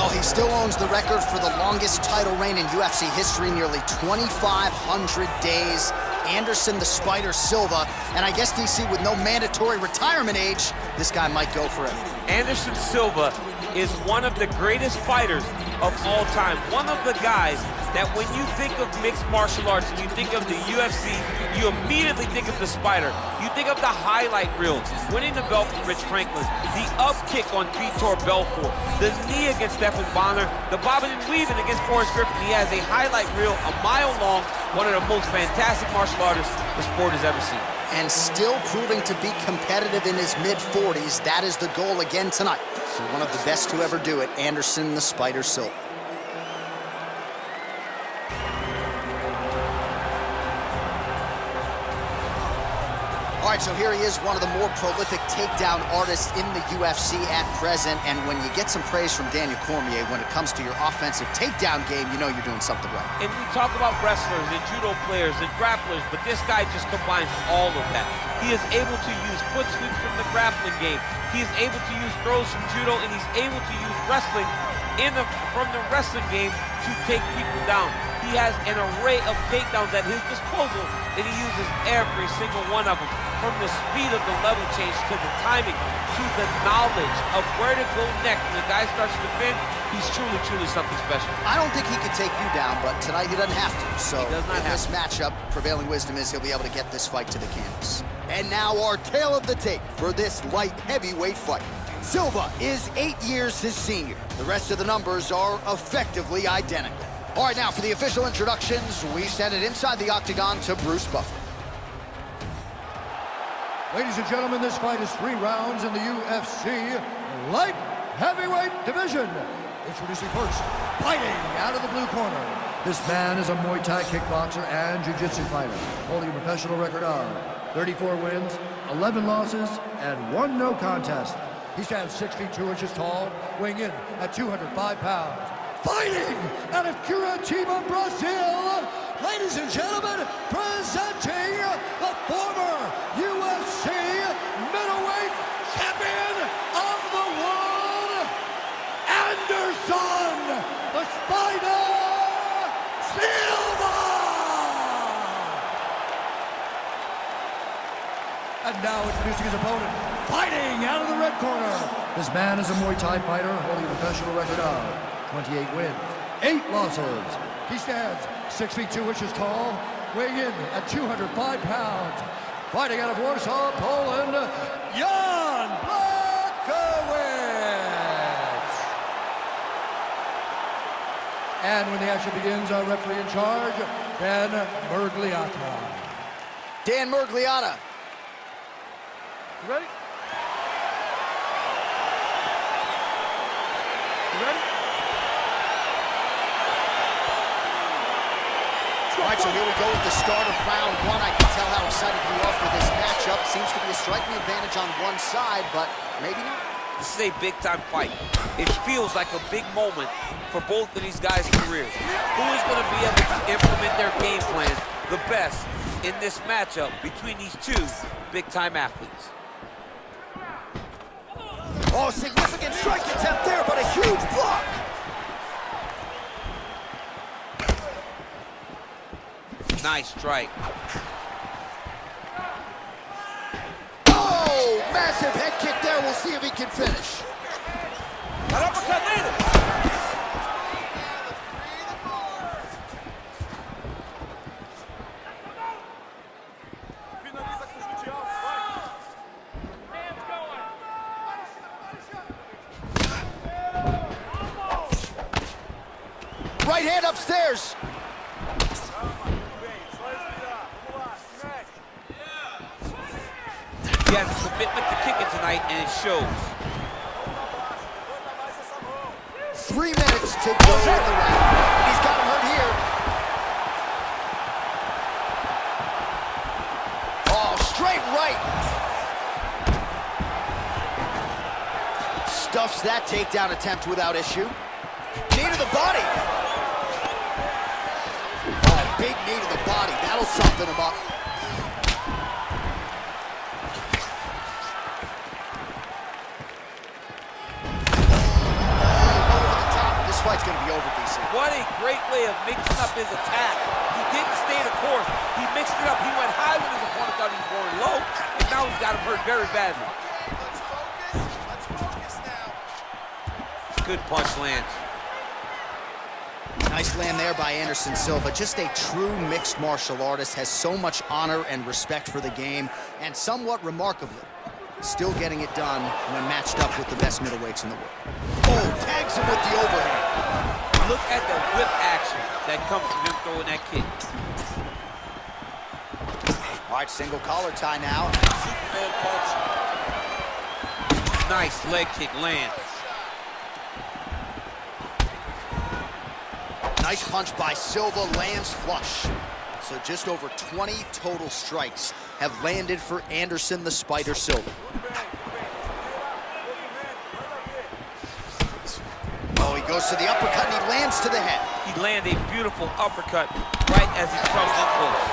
Well, he still owns the record for the longest title reign in UFC history, nearly 2,500 days. Anderson the Spider Silva, and I guess, DC, with no mandatory retirement age, this guy might go forever. Anderson Silva is one of the greatest fighters of all time. One of the guys that when you think of mixed martial arts and you think of the UFC, you immediately think of the Spider. You think of the highlight reels, winning the belt from Rich Franklin, the up kick on Vitor Belfort, the knee against Stephan Bonner, the bobbing and weaving against Forrest Griffin. He has a highlight reel a mile long, one of the most fantastic martial artists the sport has ever seen. And still proving to be competitive in his mid-40s. That is the goal again tonight. So one of the best to ever do it, Anderson the Spider Silva. All right, so here he is, one of the more prolific takedown artists in the UFC at present. And when you get some praise from Daniel Cormier when it comes to your offensive takedown game, you know you're doing something right. And we talk about wrestlers and judo players and grapplers, but this guy just combines all of that. He is able to use foot sweeps from the grappling game. He is able to use throws from judo, and he's able to use wrestling from the wrestling game to take people down. He has an array of takedowns at his disposal, and he uses every single one of them. From the speed of the level change, to the timing, to the knowledge of where to go next. When the guy starts to defend, he's truly something special. I don't think he could take you down, but tonight he doesn't have to. So he does not in have this matchup, prevailing wisdom is he'll be able to get this fight to the canvas. And now our tale of the tape for this light heavyweight fight. Silva is 8 years his senior. The rest of the numbers are effectively identical. All right, now for the official introductions, we send it inside the octagon to Bruce Buffer. Ladies and gentlemen, this fight is 3 rounds in the UFC light heavyweight division. Introducing first, fighting out of the blue corner. This man is a Muay Thai kickboxer and jiu-jitsu fighter, holding a professional record of 34 wins, 11 losses, and 1 no contest. He stands 6 feet 2 inches tall, weighing in at 205 pounds. Fighting out of Curitiba, Brazil, ladies and gentlemen, presenting the former UFC middleweight champion of the world, Anderson the Spider Silva! And now introducing his opponent, fighting out of the red corner. This man is a Muay Thai fighter holding a professional record of 28 wins, 8 losses. He stands 6 feet 2 inches tall, weighing in at 205 pounds. Fighting out of Warsaw, Poland, Jan Blachowicz. And when the action begins, our referee in charge, Dan Murgliata. Dan Murgliata. You ready? You ready? All right, so here we go with the start of round 1. I can tell how excited you are for this matchup. Seems to be a striking advantage on one side, but maybe not. This is a big-time fight. It feels like a big moment for both of these guys' careers. Who is going to be able to implement their game plan the best in this matchup between these two big-time athletes? Oh, significant strike attempt there, but a huge block. Nice strike. Oh, massive head kick there. We'll see if he can finish. An uppercut later. Right hand upstairs. He has a commitment to kicking tonight, and it shows. 3 minutes to go in the round. He's got him hurt here. Oh, straight right. Stuffs that takedown attempt without issue. Knee to the body. Oh, big knee to the body. That'll soften him up. great way of mixing up his attack. He didn't stay the course. He mixed it up. He went high when his opponent thought he was going low, and now he's got him hurt very badly. Let's focus now. Good punch lands. Nice land there by Anderson Silva. Just a true mixed martial artist, has so much honor and respect for the game, and somewhat remarkably, still getting it done when matched up with the best middleweights in the world. Oh, tags him with the overhand. Look at the whip action that comes from him throwing that kick. All right, single collar tie now. Superman punch. Nice leg kick lands. Nice punch by Silva, lands flush. So just over 20 total strikes have landed for Anderson the Spider Silva. Oh, he goes to the uppercut and he lands to the head. He landed a beautiful uppercut right as he comes in close.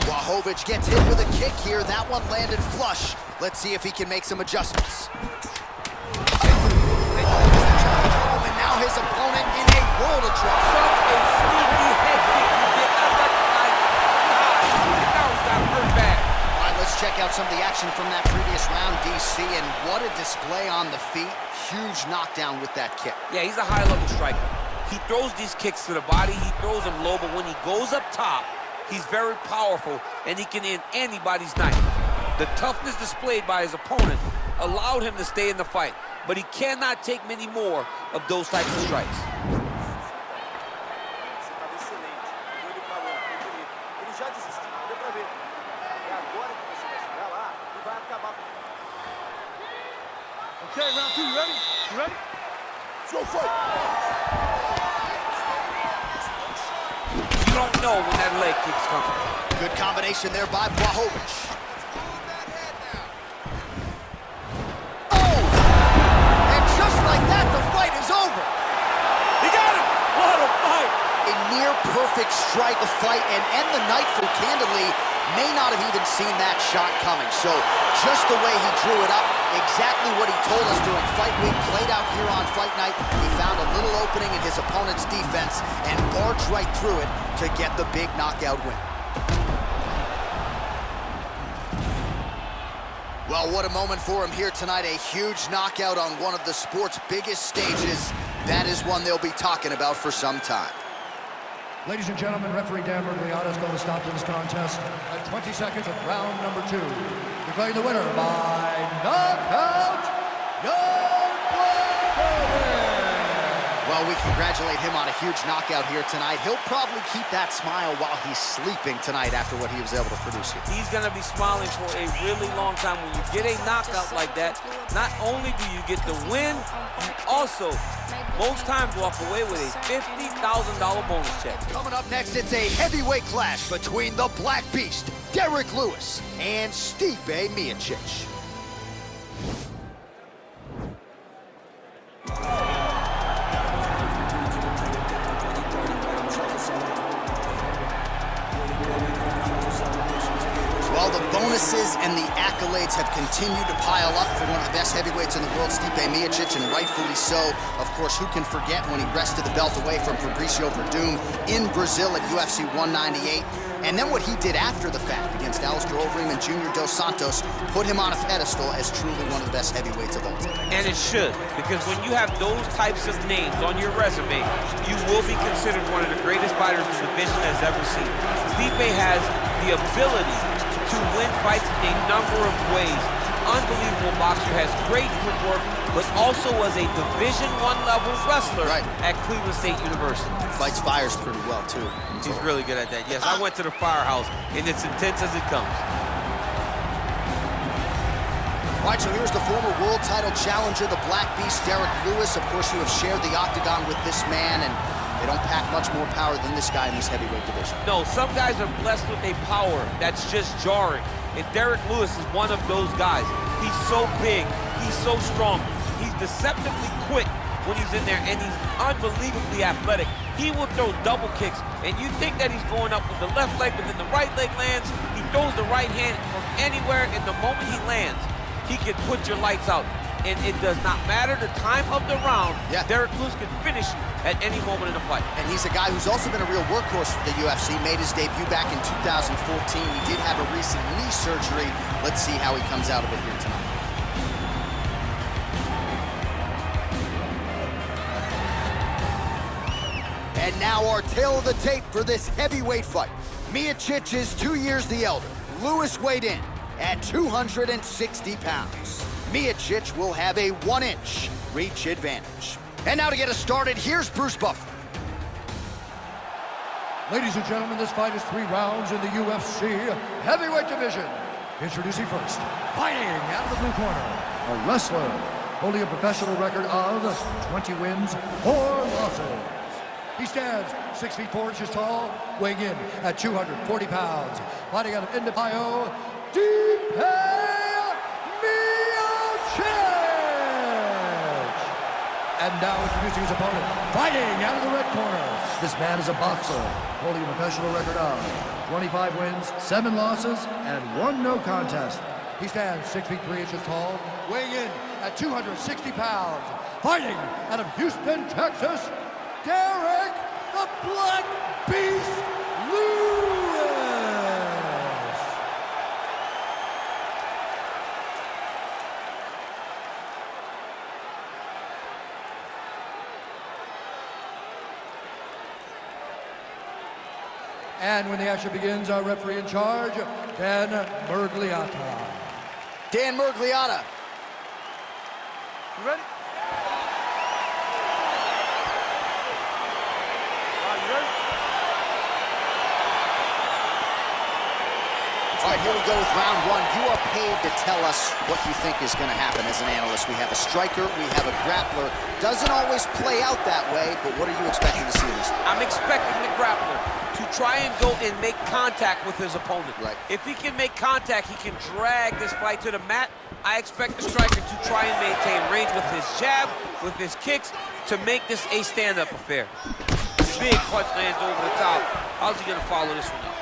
Blachowicz gets hit with a kick here. That one landed flush. Let's see if he can make some adjustments. And now his opponent in a world of trouble. Such a sneaky head kick he did not recognize. Now he's got hurt bad. All right, let's check out some of the action from that previous round, DC, and what a display on the feet. Huge knockdown with that kick. Yeah, he's a high-level striker. He throws these kicks to the body. He throws them low, but when he goes up top, he's very powerful, and he can end anybody's night. The toughness displayed by his opponent allowed him to stay in the fight, but he cannot take many more of those types of strikes. Okay, round two, you ready? You ready? Let's go fight. You don't know when that leg kick's coming. Good combination there by Blachowicz. Oh! And just like that, the fight is over. He got him! What a fight! A near perfect strike of fight and end the night for candidly may not have even seen that shot coming. So just the way he drew it up, exactly what he told us during fight week, played out here on fight night. He found a little opening in his opponent's defense and barged right through it to get the big knockout win. Well, what a moment for him here tonight. A huge knockout on one of the sport's biggest stages. That is one they'll be talking about for some time. Ladies and gentlemen, referee Dan Bergliata is going to stop this contest at 20 seconds of round number 2. Declaring the winner by knockout, Well, we congratulate him on a huge knockout here tonight. He'll probably keep that smile while he's sleeping tonight after what he was able to produce here. He's going to be smiling for a really long time. When you get a knockout like that, not only do you get the win, you also, most times, walk away with a $50,000 bonus check. Coming up next, it's a heavyweight clash between the Black Beast, Derek Lewis, and Stipe Miocic. Well, the bonuses and the accolades have continued to pile up for one of the best heavyweights in the world, Stipe Miocic, and rightfully so. Of course, who can forget when he wrested the belt away from Fabricio Verdum in Brazil at UFC 198? And then what he did after the fact against Alistair Overeem and Junior Dos Santos put him on a pedestal as truly one of the best heavyweights of all time. And it should, because when you have those types of names on your resume, you will be considered one of the greatest fighters the division has ever seen. Stipe has the ability to win fights in a number of ways. Unbelievable boxer, has great footwork, but also was a Division I level wrestler at Cleveland State University. Fights fires pretty well, too. He's really good at that. Yes, I went to the firehouse, and it's intense as it comes. All right, so here's the former world title challenger, the Black Beast, Derek Lewis. Of course, you have shared the octagon with this man, and they don't pack much more power than this guy in this heavyweight division. No, some guys are blessed with a power that's just jarring, and Derek Lewis is one of those guys. He's so big, he's so strong, he's deceptively quick when he's in there, and he's unbelievably athletic. He will throw double kicks, and you think that he's going up with the left leg, but then the right leg lands. He throws the right hand from anywhere, and the moment he lands, he can put your lights out. And it does not matter the time of the round, Derek Lewis can finish you at any moment in the fight. And he's a guy who's also been a real workhorse for the UFC, made his debut back in 2014. He did have a recent knee surgery. Let's see how he comes out of it here tonight. And now our tale of the tape for this heavyweight fight. Miocic is 2 years the elder. Lewis weighed in at 260 pounds. Miocic will have a 1-inch reach advantage. And now to get us started, here's Bruce Buffer. Ladies and gentlemen, this fight is 3 rounds in the UFC heavyweight division. Introducing first, fighting out of the blue corner, a wrestler holding a professional record of 20 wins, 4 losses. He stands 6 feet 4 inches tall, weighing in at 240 pounds. Fighting out of Ohio, And now introducing his opponent, fighting out of the red corner. This man is a boxer, holding a professional record of 25 wins, 7 losses, and 1 no contest. He stands 6 feet 3 inches tall, weighing in at 260 pounds. Fighting out of Houston, Texas, Derek the Black Beast Lewis. And when the action begins, our referee in charge, Dan Murgliata. Dan Murgliata. You ready? You ready? All right, here we go with round 1. You are paid to tell us what you think is going to happen as an analyst. We have a striker, we have a grappler. Doesn't always play out that way, but what are you expecting to see in this? I'm expecting the grappler to try and go and make contact with his opponent. Right. If he can make contact, he can drag this fight to the mat. I expect the striker to try and maintain range with his jab, with his kicks, to make this a stand-up affair. Big punch lands over the top. How's he gonna follow this one up?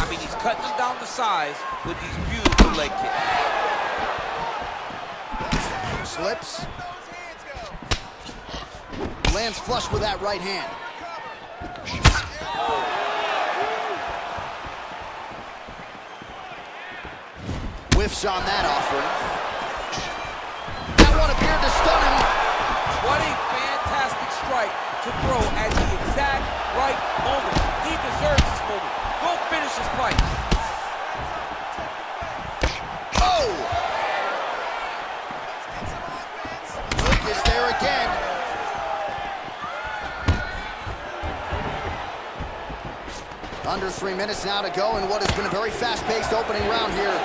I mean, he's cutting him down to size with these beautiful leg kicks. Slips. Lands flush with that right hand. Whiffs on that offering. That one appeared to stun him. What a fantastic strike to throw at the exact right moment. He deserves this moment. Go finish his fight. Oh! Hook is there again. Under 3 minutes now to go in what has been a very fast-paced opening round here.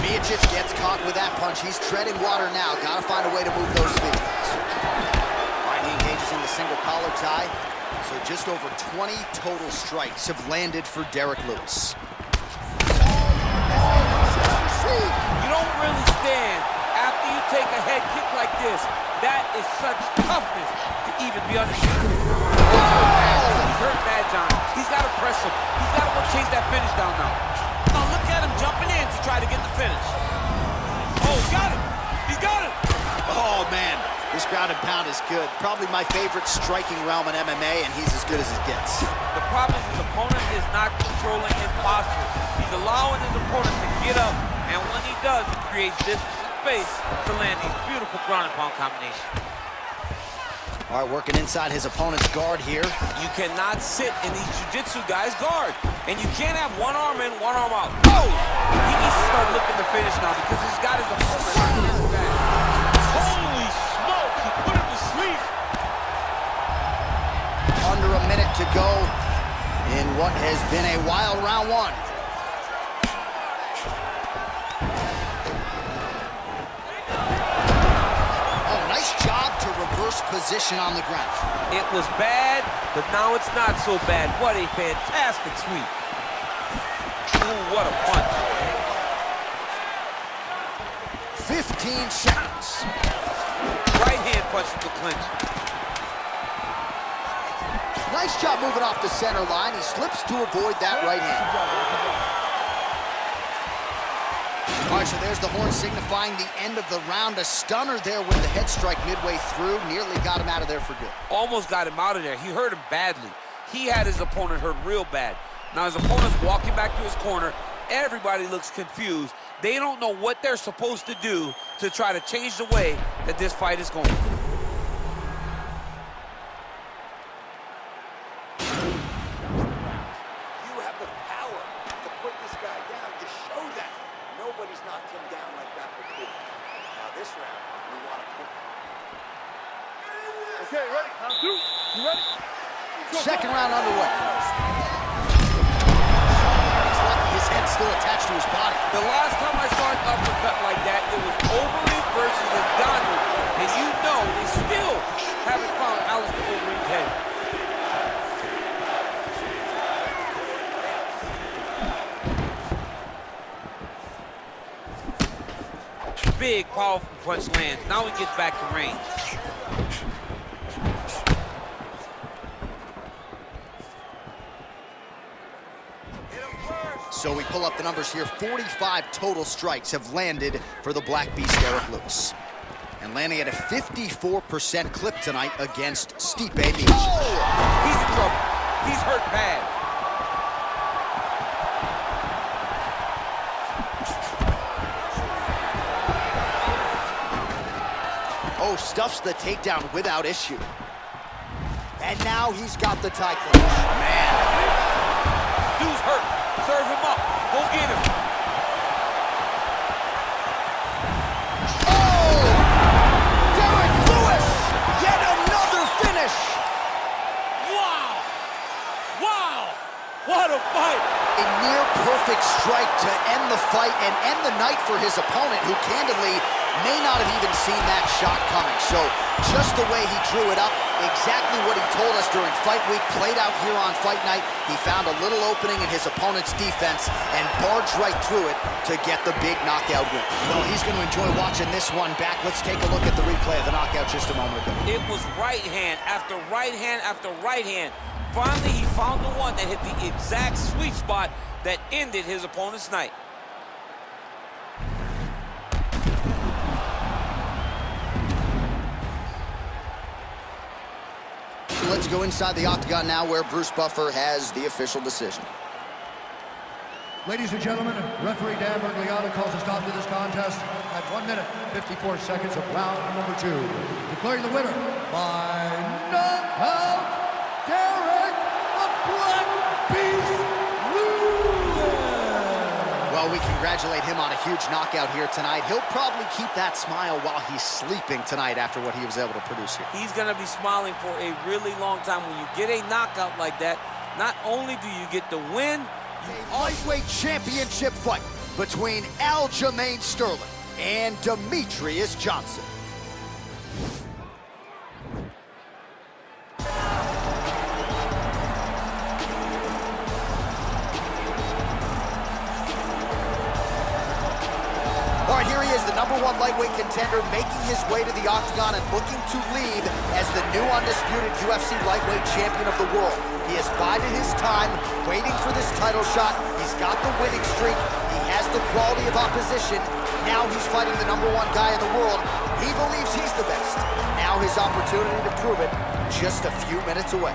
Miocic gets caught with that punch. He's treading water now. Gotta find a way to move those feet. All right, he engages in the single collar tie. So just over 20 total strikes have landed for Derek Lewis. You don't really stand after you take a head kick like this. That is such toughness to even be understood. He's hurt bad, John. He's got to press him. He's got to go chase that finish down now. Now look at him jumping in to try to get the finish. Oh, he got it. He's got it. Oh, man. This ground and pound is good. Probably my favorite striking realm in MMA, and he's as good as it gets. The problem is his opponent is not controlling his posture. He's allowing his opponent to get up, and when he does, he creates distance and space to land these beautiful ground and pound combinations. All right, working inside his opponent's guard here. You cannot sit in these jiu-jitsu guys' guard, and you can't have one arm in, one arm out. Oh! He needs to start looking to finish now because he's got his opponent on his back. Holy smoke! He put him to sleep. Under a minute to go in what has been a wild round 1. Reverse position on the ground. It was bad, but now it's not so bad. What a fantastic sweep. Ooh, what a punch. 15 seconds. Right hand punch from the clinch. Nice job moving off the center line. He slips to avoid that right hand. All All right, so there's the horn signifying the end of the round. A stunner there with the head strike midway through. Nearly got him out of there for good. Almost got him out of there. He hurt him badly. He had his opponent hurt real bad. Now his opponent's walking back to his corner. Everybody looks confused. They don't know what they're supposed to do to try to change the way that this fight is going. Nobody's knocked him down like that before. Now this round, we want to put... Okay, ready? Round two. You ready? Second round underway. He's lucky his head's still attached to his body. The last time I saw an uppercut like that, it was Overeem versus Ngannou. And you know they still haven't found Alistair Overeem's head. Big, powerful punch lands. Now he gets back to range. So we pull up the numbers here. 45 total strikes have landed for the Black Beast, Derrick Lewis. And landing at a 54% clip tonight against Stipe Miocic. Oh! He's in trouble. He's hurt bad. Oh, stuffs the takedown without issue. And now he's got the tie clinch. Man. Dude's hurt. Serve him up. Go get him. Oh! Derrick Lewis! Yet another finish! Wow! Wow! What a fight! A near-perfect strike to end the fight and end the night for his opponent, who candidly may not have even seen that shot coming. So just the way he drew it up, exactly what he told us during fight week, played out here on fight night. He found a little opening in his opponent's defense and barged right through it to get the big knockout win. Well, he's going to enjoy watching this one back. Let's take a look at the replay of the knockout just a moment ago. It was right hand after right hand after right hand. Finally, he found the one that hit the exact sweet spot that ended his opponent's night. Let's go inside the octagon now, where Bruce Buffer has the official decision. Ladies and gentlemen, referee Dan Bergliano calls a stop to this contest at 1 minute, 54 seconds of round number 2. Declaring the winner by knockout, Derrick the Black Beast Lewis. Well, we congratulate him on a huge knockout here tonight. He'll probably keep that smile while he's sleeping tonight after what he was able to produce here. He's going to be smiling for a really long time. When you get a knockout like that, not only do you get the win, A lightweight championship fight between Aljamain Sterling and Demetrious Johnson. All right, here he is, the #1 lightweight contender, making his way to the octagon and looking to lead as the new undisputed UFC lightweight champion of the world. He has bided his time, waiting for this title shot. He's got the winning streak. He has the quality of opposition. Now he's fighting the #1 guy in the world. He believes he's the best. Now his opportunity to prove it, just a few minutes away.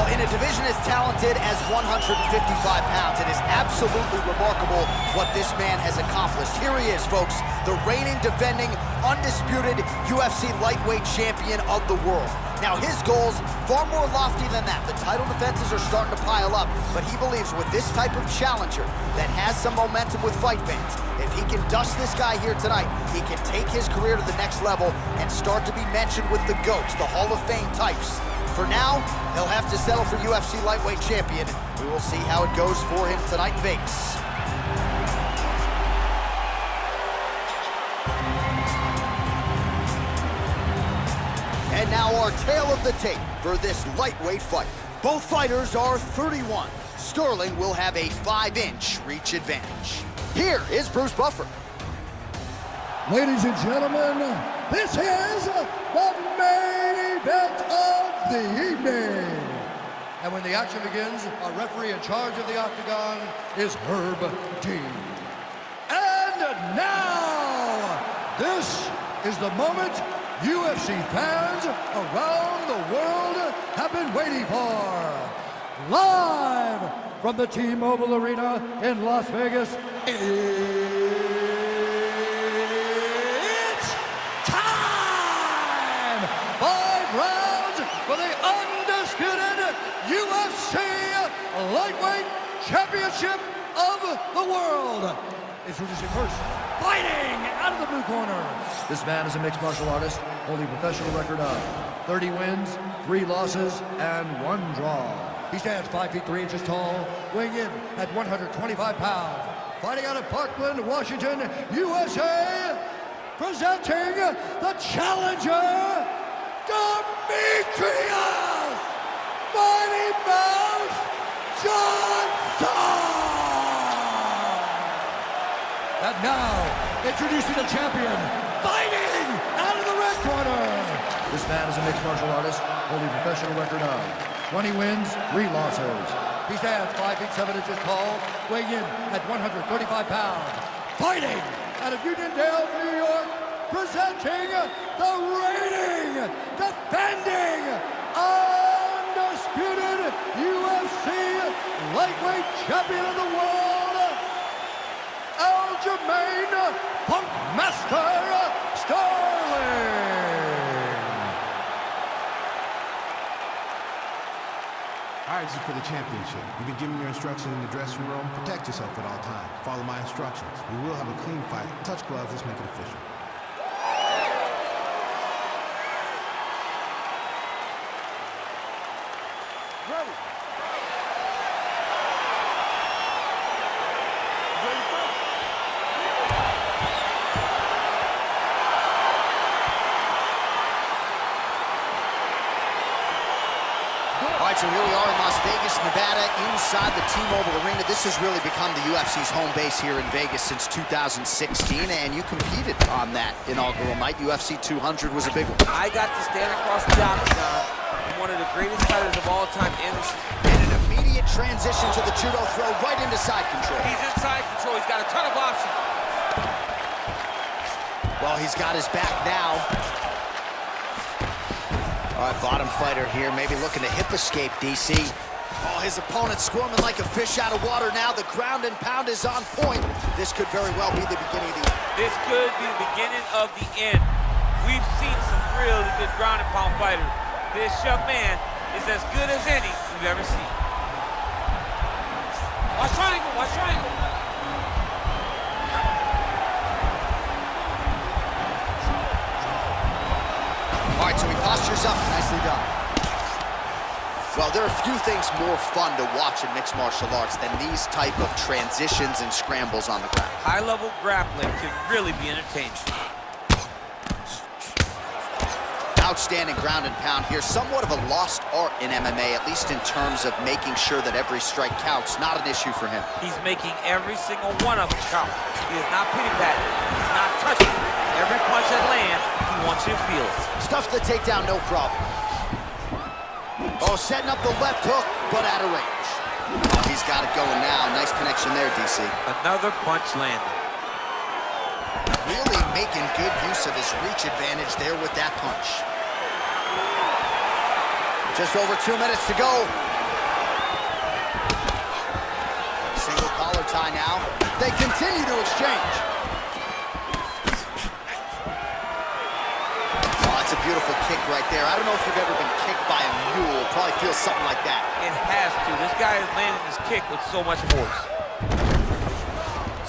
In a division as talented as 155 pounds, it is absolutely remarkable what this man has accomplished. Here he is, folks, the reigning, defending, undisputed UFC lightweight champion of the world. Now, his goals, far more lofty than that. The title defenses are starting to pile up, but he believes with this type of challenger that has some momentum with fight fans, if he can dust this guy here tonight, he can take his career to the next level and start to be mentioned with the GOATs, the Hall of Fame types. For now, he'll have to settle for UFC lightweight champion. We will see how it goes for him tonight in Vegas. And now our tale of the tape for this lightweight fight. Both fighters are 31. Sterling will have a 5-inch reach advantage. Here is Bruce Buffer. Ladies and gentlemen, this is the main event of the evening. And when the action begins, our referee in charge of the octagon is Herb Dean. And now, this is the moment UFC fans around the world have been waiting for. Live from the T-Mobile Arena in Las Vegas, it's time! 5 rounds for the undisputed UFC Lightweight Championship of the World. Introducing first, fighting out of the blue corner. This man is a mixed martial artist, holding a professional record of 30 wins, 3 losses, and 1 draw. He stands 5 feet 3 inches tall, weighing in at 125 pounds. Fighting out of Parkland, Washington, USA, presenting the challenger, Demetrius Mighty Mouse Johnson! And now, introducing the champion, fighting out of the red corner. This man is a mixed martial artist, holding a professional record of 20 wins, 3 losses. He stands 5 feet 7 inches tall, weighing in at 135 pounds. Fighting out of Uniondale, New York, presenting the reigning, defending, undisputed UFC lightweight champion of the world, Jermaine Punkmaster Sterling. All right, this is for the championship. You've been given your instructions in the dressing room. Protect yourself at all times. Follow my instructions. We will have a clean fight. Touch gloves. Let's make it official. Ready. All right, so here we are in Las Vegas, Nevada, inside the T-Mobile Arena. This has really become the UFC's home base here in Vegas since 2016, and you competed on that inaugural night. UFC 200 was a big one. I got to stand across the octagon from one of the greatest fighters of all time, Anderson. And an immediate transition to the judo throw right into side control. He's in side control. He's got a ton of options. Well, he's got his back now. All right, bottom fighter here, maybe looking to hip escape, DC. Oh, his opponent squirming like a fish out of water now. The ground and pound is on point. This could very well be the beginning of the end. This could be the beginning of the end. We've seen some really good ground and pound fighters. This young man is as good as any we've ever seen. Watch triangle, watch triangle. All right, so he postures up. Nicely done. Well, there are few things more fun to watch in mixed martial arts than these type of transitions and scrambles on the ground. High-level grappling can really be entertaining. Outstanding ground and pound here. Somewhat of a lost art in MMA, at least in terms of making sure that every strike counts. Not an issue for him. He's making every single one of them count. He is not pity-patting. He's not touching. Every punch that lands, he wants you to feel it. Stuffs the takedown, no problem. Oh, setting up the left hook, but out of range. Oh, he's got it going now. Nice connection there, DC. Another punch landed. Really making good use of his reach advantage there with that punch. Just over 2 minutes to go. Single collar tie now. They continue to exchange. Oh, that's a beautiful kick right there. I don't know if you've ever been kicked by a mule. Probably feels something like that. It has to. This guy is landing his kick with so much force.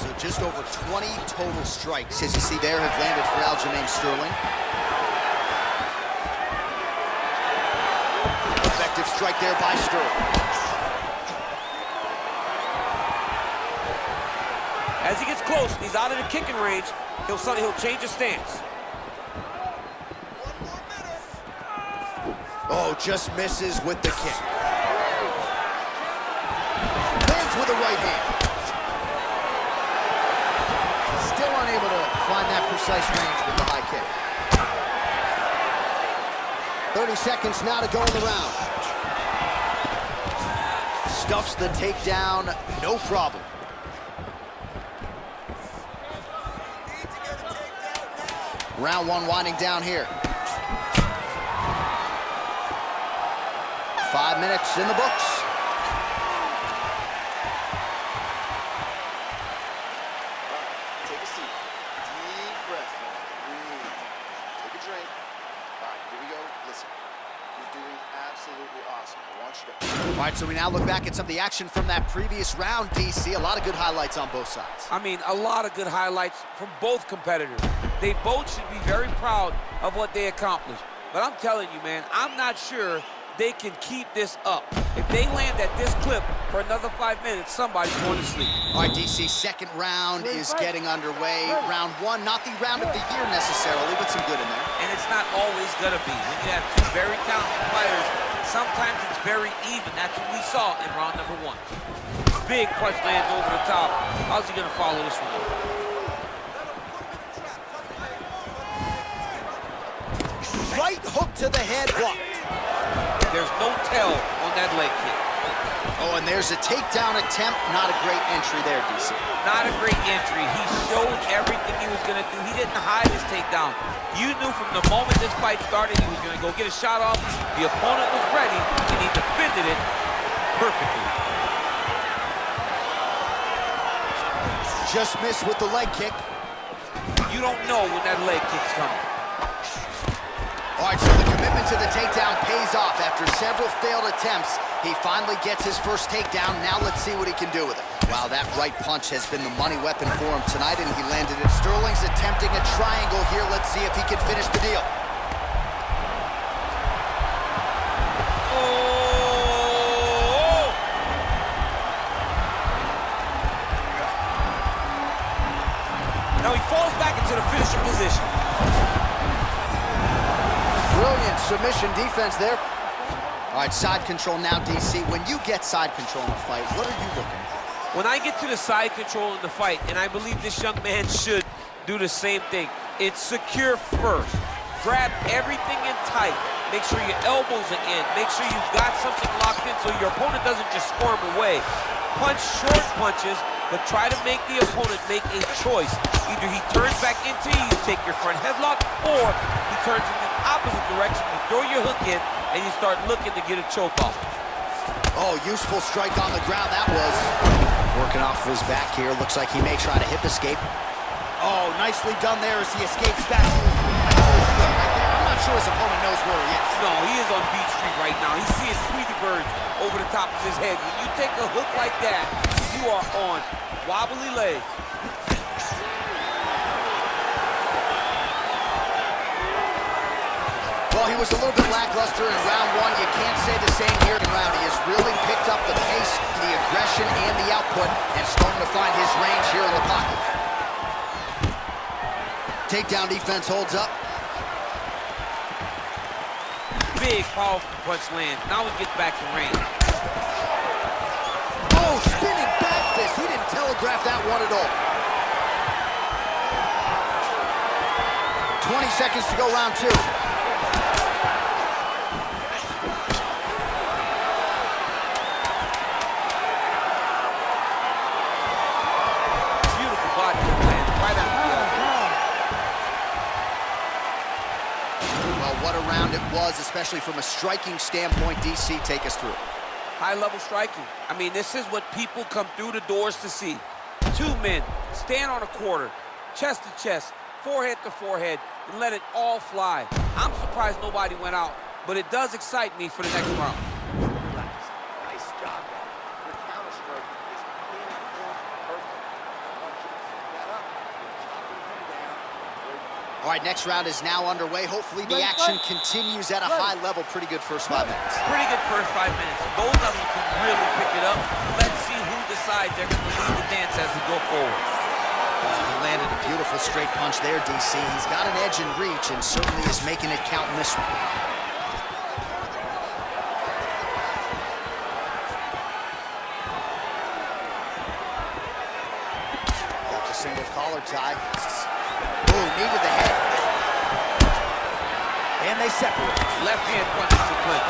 So just over 20 total strikes, as you see there, have landed for Aljamain Sterling. Effective strike there by Sterling. As he gets close, he's out of the kicking range, he'll change his stance. Oh, just misses with the kick. with a right hand. Still unable to find that precise range with the high kick. 30 seconds now to go in the round. Stuffs the takedown, no problem. Round one winding down here. 5 minutes in the books. Take a seat. Deep breath. Breathe. Take a drink. All right, here we go. Listen. You're doing absolutely awesome. I want you to... All right, so we now look back at some of the action from that previous round, DC. A lot of good highlights on both sides. I mean, a lot of good highlights from both competitors. They both should be very proud of what they accomplished. But I'm telling you, man, I'm not sure they can keep this up. If they land at this clip for another 5 minutes, somebody's going to sleep. All right, DC, second round is getting underway. Round one, not the round of the year necessarily, but some good in there. And it's not always going to be. When you have two very talented fighters, sometimes it's very even. That's what we saw in round number one. Big punch lands over the top. How's he going to follow this one? Right hook to the head, blocked. There's no tell on that leg kick. Oh, and there's a takedown attempt. Not a great entry there, DC. Not a great entry. He showed everything he was going to do. He didn't hide his takedown. You knew from the moment this fight started he was going to go get a shot off. The opponent was ready, and he defended it perfectly. Just missed with the leg kick. You don't know when that leg kick's coming. All right, so the commitment to the takedown pays off. After several failed attempts, he finally gets his first takedown. Now let's see what he can do with it. Wow, that right punch has been the money weapon for him tonight, and he landed it. Sterling's attempting a triangle here. Let's see if he can finish the deal. Oh! Now he falls back into the finishing position. Brilliant submission defense there. All right, side control now, DC. When you get side control in a fight, what are you looking for? When I get to the side control in the fight, and I believe this young man should do the same thing, it's secure first. Grab everything in tight. Make sure your elbows are in. Make sure you've got something locked in so your opponent doesn't just squirm away. Punch short punches, but try to make the opponent make a choice. Either he turns back into you take your front headlock, or he turns in the opposite direction, you throw your hook in, and you start looking to get a choke off. Oh, useful strike on the ground, that was. Working off of his back here, looks like he may try to hip escape. Oh, nicely done there as he escapes back. I'm not sure his opponent knows where he is. No, he is on Beach Street right now. He's seeing Tweety Bird over the top of his head. When you take a hook like that, you are on wobbly legs. Well, he was a little bit lackluster in round one. You can't say the same here in round. He has really picked up the pace, the aggression, and the output, and starting to find his range here in the pocket. Takedown defense holds up. Big, powerful punch lands. Now he gets back to range. Oh, spinning back fist. He didn't telegraph that one at all. 20 seconds to go, round two. Beautiful body land right out the Well, what a round it was, especially from a striking standpoint. DC, take us through. high-level striking. I mean, this is what people come through the doors to see. Two men stand on a quarter, chest to chest, forehead to forehead, and let it all fly. I'm surprised nobody went out, but it does excite me for the next round. Relax. Nice job, man. Your counter stroke is pinpoint perfect. I want you to keep that up. Chopping him down. All right, next round is now underway. Hopefully the action continues at a high level. Pretty good first 5 minutes. Pretty good first 5 minutes. Both of them can really pick it up. Let's see who decides they're going to lead the dance as we go forward. He landed a beautiful straight punch there, DC. He's got an edge in reach and certainly is making it count in this one. collar tie. Ooh, knee to the head. And they separate. Left hand punches to clinch.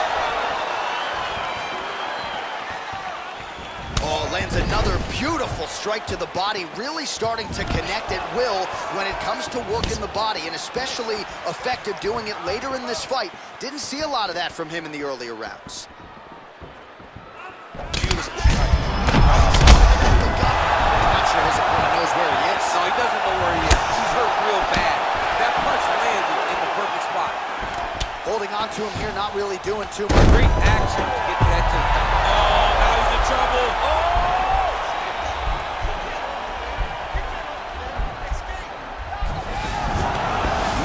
Oh, lands another beautiful strike to the body, really starting to connect at will when it comes to working the body, and especially effective doing it later in this fight. Didn't see a lot of that from him in the earlier rounds. Beautiful strike. I'm not sure his opponent knows where he is. No, he doesn't know where he is. He's hurt real bad. That punch landed in the perfect spot. Holding on to him here, not really doing too much. Great action to get to that takedown. Oh, now he's in trouble. Oh!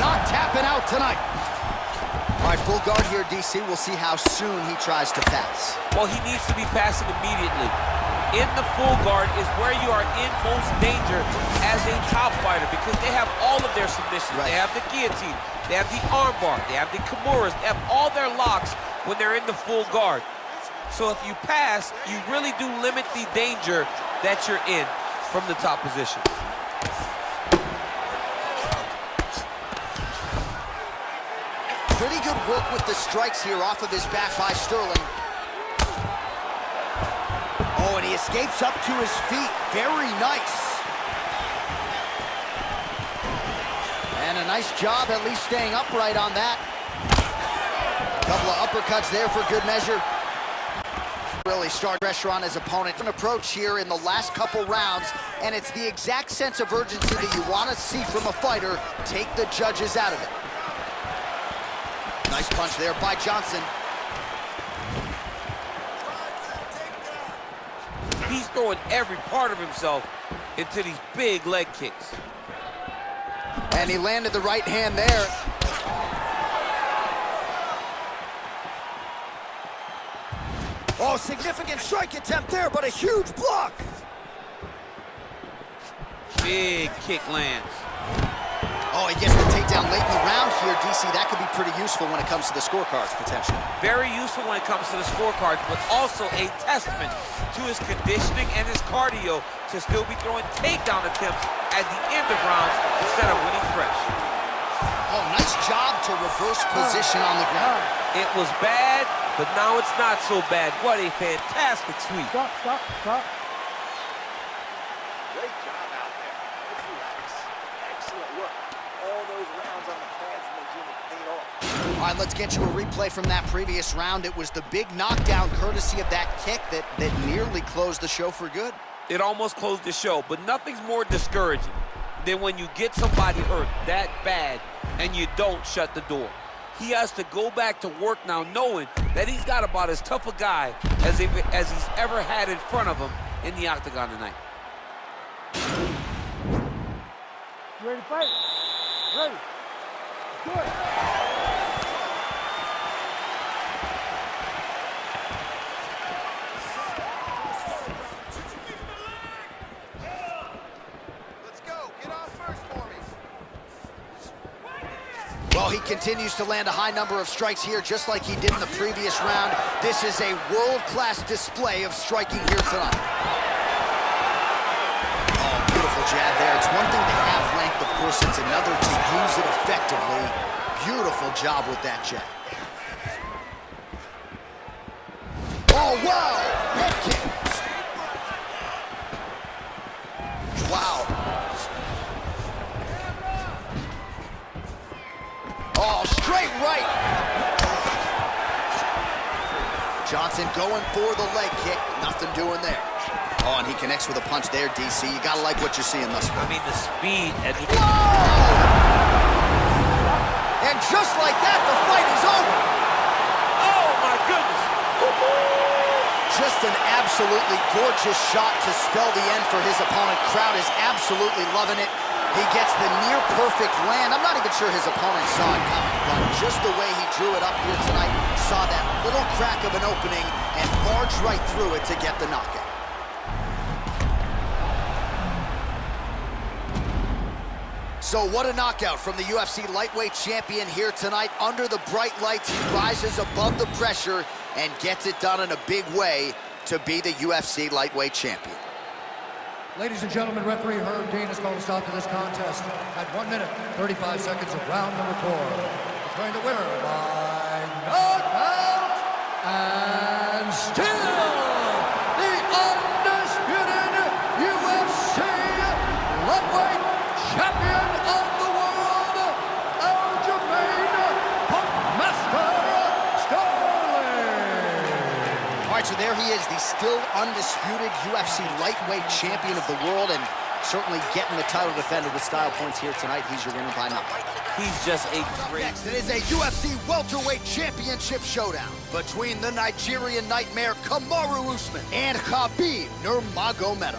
Not tapping out tonight. All right, full guard here, DC. We'll see how soon he tries to pass. Well, he needs to be passing immediately. In the full guard is where you are in most danger as a top fighter because they have all of their submissions. Right. They have the guillotine, they have the armbar, they have the Kamaru's, they have all their locks when they're in the full guard. So if you pass, you really do limit the danger that you're in from the top position. Pretty good work with the strikes here off of his back by Sterling. Oh, and he escapes up to his feet. Very nice. And a nice job at least staying upright on that. Couple of uppercuts there for good measure. Really start pressure on his opponent. An approach here in the last couple rounds, and it's the exact sense of urgency that you want to see from a fighter. Take the judges out of it. Nice punch there by Johnson. He's throwing every part of himself into these big leg kicks. And he landed the right hand there. Oh, significant strike attempt there, but a huge block. Big kick lands. Oh, he gets the takedown late in the round here, DC. That could be pretty useful when it comes to the scorecards, potentially. Very useful when it comes to the scorecards, but also a testament to his conditioning and his cardio to still be throwing takedown attempts at the end of rounds instead of winning fresh. Oh, nice job to reverse position on the ground. It was bad, but now it's not so bad. What a fantastic sweep. Stop, stop, stop. Great job out there. Let's relax. Excellent work. All those rounds on the pads in the gym have paid off. All right, let's get you a replay from that previous round. It was the big knockdown courtesy of that kick that nearly closed the show for good. It almost closed the show, but nothing's more discouraging than when you get somebody hurt that bad and you don't shut the door. He has to go back to work now knowing that he's got about as tough a guy as he's ever had in front of him in the octagon tonight. You ready to fight? Ready. Good. Well, he continues to land a high number of strikes here, just like he did in the previous round. This is a world-class display of striking here tonight. Oh, beautiful jab there. It's one thing to have length, of course, it's another to use it effectively. Beautiful job with that jab. Oh, wow! Head kick. Wow. Oh, straight right. Johnson going for the leg kick. Nothing doing there. Oh, and he connects with a punch there, DC. You gotta like what you're seeing thus far. I mean, the speed and the... Whoa! And just like that, the fight is over. Oh, my goodness. Just an absolutely gorgeous shot to spell the end for his opponent. Crowd is absolutely loving it. He gets the near-perfect land. I'm not even sure his opponent saw it coming, but just the way he drew it up here tonight, saw that little crack of an opening and barged right through it to get the knockout. So what a knockout from the UFC lightweight champion here tonight. Under the bright lights, he rises above the pressure and gets it done in a big way to be the UFC lightweight champion. Ladies and gentlemen, referee Herb Dean has called a stop to this contest at 1 minute, 35 seconds of round number 4. Declaring the winner by knockout and still the undisputed UFC lightweight champion of the world, Aljamain Sterling. All right, so there he is, the still undisputed UFC lightweight champion of the world, and certainly getting the title defended with style points here tonight. He's your winner by knockout. He's just a great... Next, it is a UFC welterweight championship showdown between the Nigerian nightmare Kamaru Usman and Khapiggy Nurmagomedov.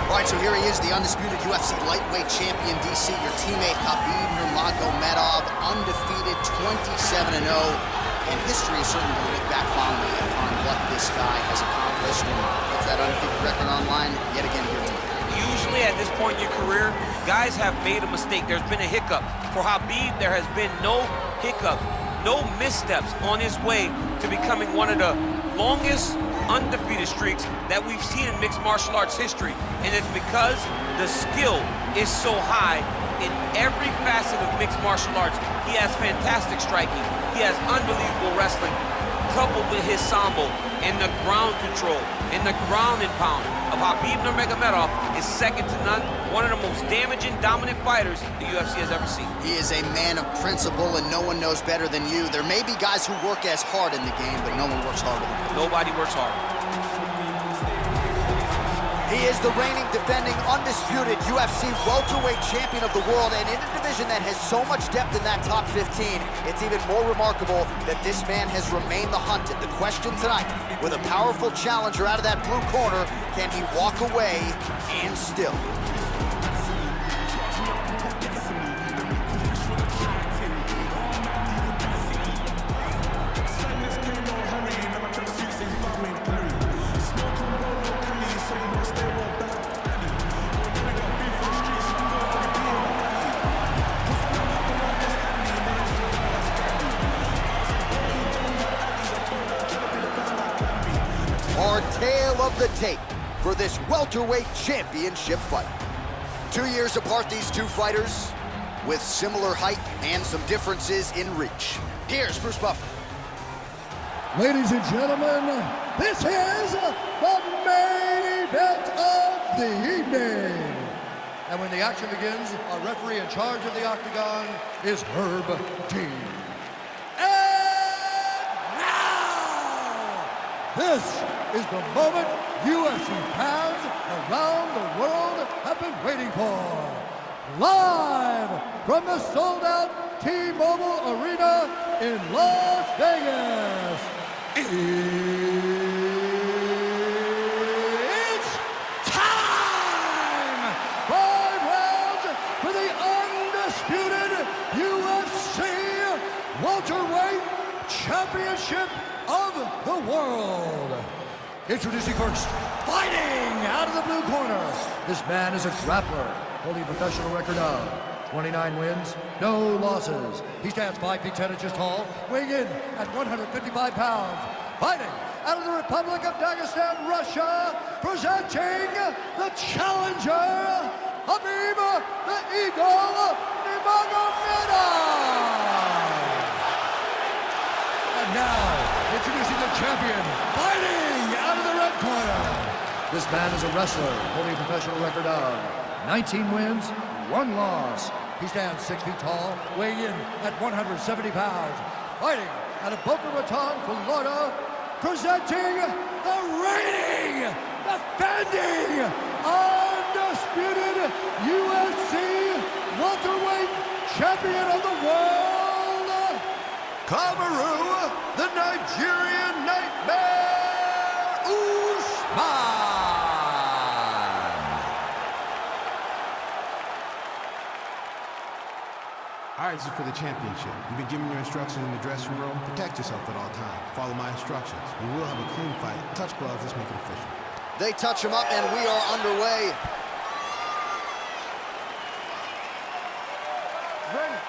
All right, so here he is, the undisputed UFC lightweight champion, DC, your teammate Khapiggy Nurmagomedov, undefeated 27-0. And history is certainly going to look back fondly on what this guy has accomplished and puts that undefeated record online yet again here tonight. Usually at this point in your career, guys have made a mistake. There's been a hiccup. For Khabib, there has been no hiccup, no missteps on his way to becoming one of the longest undefeated streaks that we've seen in mixed martial arts history. And it's because the skill is so high in every facet of mixed martial arts. He has fantastic striking. He has unbelievable wrestling, coupled with his sambo and the ground control and the ground and pound of Khabib Nurmagomedov is second to none. One of the most damaging, dominant fighters the UFC has ever seen. He is a man of principle, and no one knows better than you. There may be guys who work as hard in the game, but no one works harder than him. Nobody works harder. He is the reigning, defending, undisputed UFC welterweight champion of the world, and in a division that has so much depth in that top 15, it's even more remarkable that this man has remained the hunted. The question tonight, with a powerful challenger out of that blue corner, can he walk away and still? Our tale of the tape for this welterweight championship fight. 2 years apart, these two fighters, with similar height and some differences in reach. Here's Bruce Buffer. Ladies and gentlemen, this is the main event of the evening. And when the action begins, our referee in charge of the octagon is Herb Dean. And now, this is the moment UFC fans around the world have been waiting for. Live from the sold-out T-Mobile Arena in Las Vegas. It's time! 5 rounds for the undisputed UFC welterweight championship of the world. Introducing first, fighting out of the blue corner. This man is a grappler, holding a professional record of 29 wins, no losses. He stands 5 feet 10 inches tall, weighing in at 155 pounds. Fighting out of the Republic of Dagestan, Russia, presenting the challenger, Khabib the Eagle Nurmagomedov. And now, introducing the champion, fighting out of the red corner. This man is a wrestler, holding a professional record of 19 wins, 1 loss. He stands 6 feet tall, weighing in at 170 pounds. Fighting out of Boca Raton, Florida, presenting the reigning, defending, undisputed UFC welterweight champion of the world, Kamaru, the Nigerian nightmare, Usman. All right, this is for the championship. You've been given your instructions in the dressing room. Protect yourself at all times. Follow my instructions. We will have a clean fight. Touch gloves. Let's make it official. They touch him up, and we are underway. ready?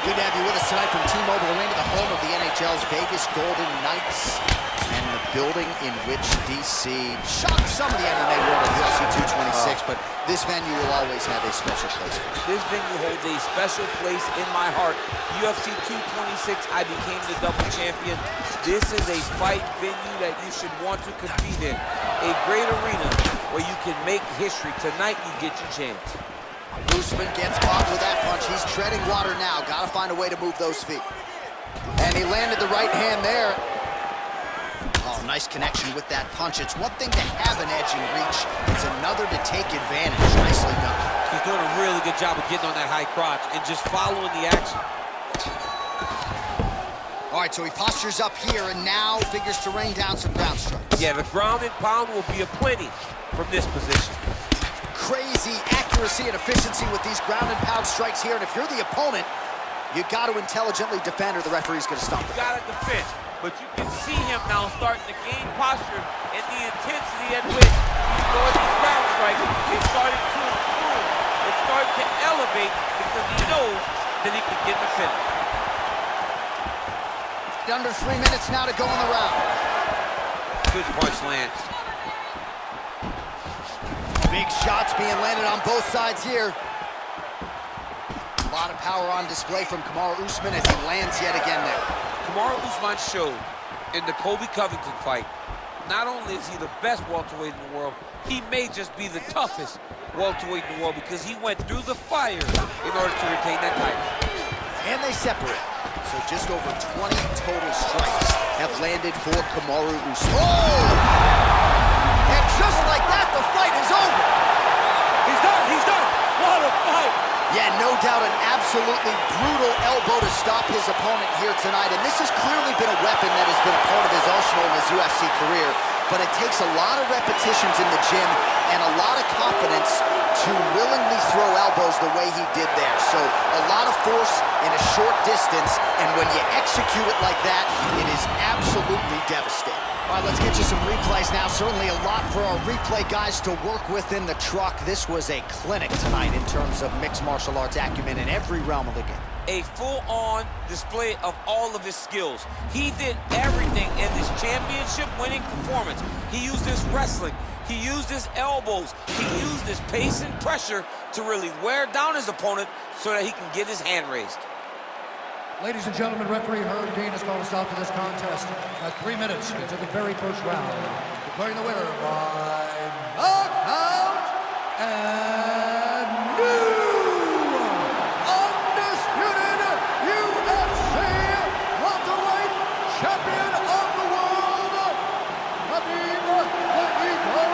Good to have you with us tonight from T-Mobile Arena, the home of the NHL's Vegas Golden Knights, and the building in which DC shocked some of the MMA world at UFC 226, but this venue will always have a special place for me. This venue holds a special place in my heart. UFC 226, I became the double champion. This is a fight venue that you should want to compete in. A great arena where you can make history. Tonight, you get your chance. Usman gets caught with that punch. He's treading water now. Got to find a way to move those feet. And he landed the right hand there. Oh, nice connection with that punch. It's one thing to have an edge and reach. It's another to take advantage. Nicely done. He's doing a really good job of getting on that high crotch and just following the action. All right, so he postures up here and now figures to rain down some ground strikes. Yeah, the ground and pound will be aplenty from this position. Crazy accuracy and efficiency with these ground and pound strikes here, and if you're the opponent, you got to intelligently defend or the referee's going to stop it. You got to defend, but you can see him now starting to gain posture and the intensity at which he's throwing these ground strikes is starting to improve. It's starting to elevate because he knows that he can get the finish. Under 3 minutes now to go in the round. Good punch lands. Big shots being landed on both sides here. A lot of power on display from Kamaru Usman as he lands yet again there. Kamaru Usman showed in the Colby Covington fight, not only is he the best welterweight in the world, he may just be the toughest welterweight in the world because he went through the fire in order to retain that title. And they separate. So just over 20 total strikes have landed for Kamaru Usman. Oh! And just like that, the fight is over. He's done, he's done. What a fight. Yeah, no doubt an absolutely brutal elbow to stop his opponent here tonight. And this has clearly been a weapon that has been a part of his arsenal in his UFC career. But it takes a lot of repetitions in the gym and a lot of confidence to willingly throw elbows the way he did there. So a lot of force in a short distance, and when you execute it like that, it is absolutely devastating. All right, let's get you some replays now. Certainly a lot for our replay guys to work with in the truck. This was a clinic tonight in terms of mixed martial arts acumen in every realm of the game. A full-on display of all of his skills. He did everything in this championship-winning performance. He used his wrestling. He used his elbows. He used his pace and pressure to really wear down his opponent so that he can get his hand raised. Ladies and gentlemen, referee Herb Dean has called a stop to this contest at 3 minutes into the very first round, declaring the winner by knockout and new undisputed UFC welterweight champion of the world, Khabib the Eagle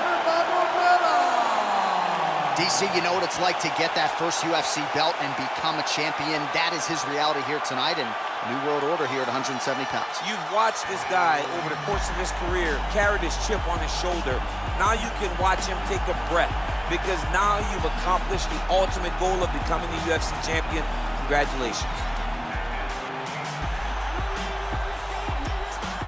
Nurmagomedov. DC, you know what it's like to get that first UFC belt and become a champion. That is his reality here tonight, and new world order here at 170 pounds. You've watched this guy over the course of his career carry this chip on his shoulder. Now you can watch him take a breath because now you've accomplished the ultimate goal of becoming the UFC champion. Congratulations.